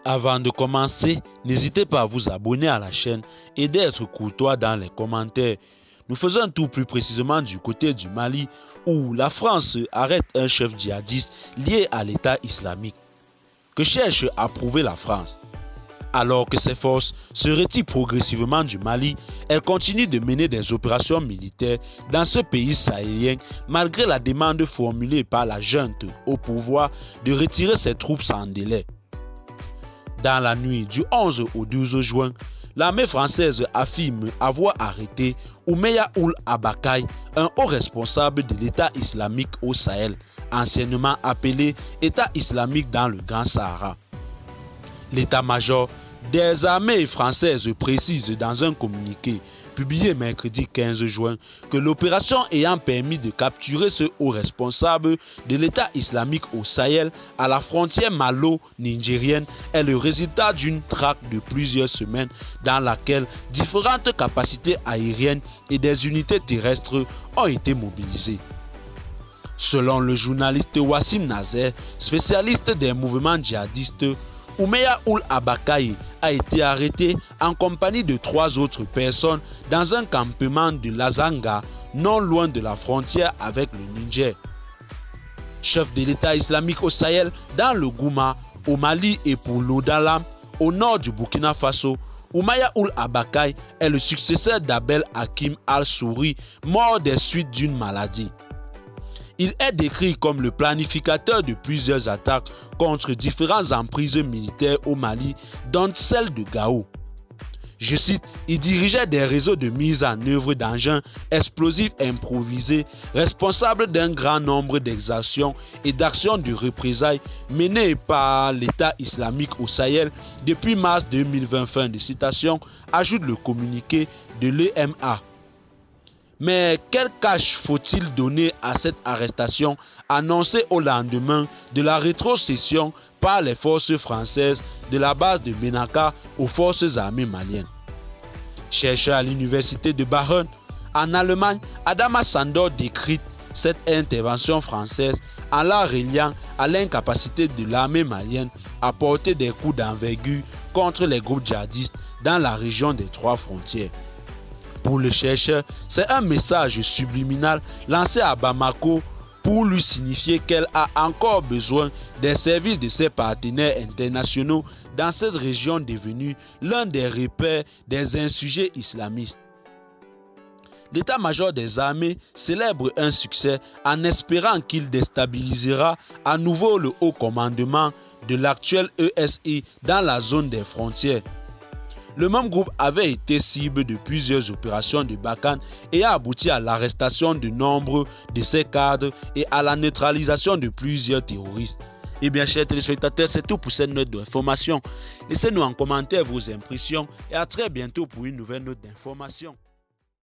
Avant de commencer, n'hésitez pas à vous abonner à la chaîne et d'être courtois dans les commentaires. Nous faisons un tour plus précisément du côté du Mali où la France arrête un chef djihadiste lié à l'État islamique que cherche à prouver la France. Alors que ses forces se retirent progressivement du Mali, elle continue de mener des opérations militaires dans ce pays sahélien malgré la demande formulée par la junte au pouvoir de retirer ses troupes sans délai. Dans la nuit du 11 au 12 juin, l'armée française affirme avoir arrêté Oumeya Ould Abakaï, un haut responsable de l'État islamique au Sahel, anciennement appelé État islamique dans le Grand Sahara. L'état-major des armées françaises précise dans un communiqué publié mercredi 15 juin que l'opération ayant permis de capturer ce haut responsable de l'État islamique au Sahel à la frontière malo-nigérienne est le résultat d'une traque de plusieurs semaines dans laquelle différentes capacités aériennes et des unités terrestres ont été mobilisées. Selon le journaliste Wassim Nazer, spécialiste des mouvements djihadistes, Oumeya Ould Abakaï a été arrêté en compagnie de 3 autres personnes dans un campement de Lazanga, non loin de la frontière avec le Niger. Chef de l'État islamique au Sahel, dans le Gouma, au Mali et pour l'Odalam, au nord du Burkina Faso, Oumeya Ould Abakaï est le successeur d'Abel Hakim al-Souri, mort des suites d'une maladie. Il est décrit comme le planificateur de plusieurs attaques contre différentes emprises militaires au Mali, dont celle de Gao. Je cite, il dirigeait des réseaux de mise en œuvre d'engins explosifs improvisés, responsables d'un grand nombre d'exactions et d'actions de représailles menées par l'État islamique au Sahel depuis mars 2020. Fin de citation, ajoute le communiqué de l'EMA. Mais quel cache faut-il donner à cette arrestation annoncée au lendemain de la rétrocession par les forces françaises de la base de Ménaka aux forces armées maliennes? Chercheur à l'université de Bern, en Allemagne, Adama Sandor décrit cette intervention française en la reliant à l'incapacité de l'armée malienne à porter des coups d'envergure contre les groupes djihadistes dans la région des 3 frontières. Pour le chercheur, c'est un message subliminal lancé à Bamako pour lui signifier qu'elle a encore besoin des services de ses partenaires internationaux dans cette région devenue l'un des repères des insurgés islamistes. L'état-major des armées célèbre un succès en espérant qu'il déstabilisera à nouveau le haut commandement de l'actuel ESI dans la zone des frontières. Le même groupe avait été cible de plusieurs opérations de Barkhane et a abouti à l'arrestation de nombre de ses cadres et à la neutralisation de plusieurs terroristes. Eh bien, chers téléspectateurs, c'est tout pour cette note d'information. Laissez-nous en commentaire vos impressions et à très bientôt pour une nouvelle note d'information.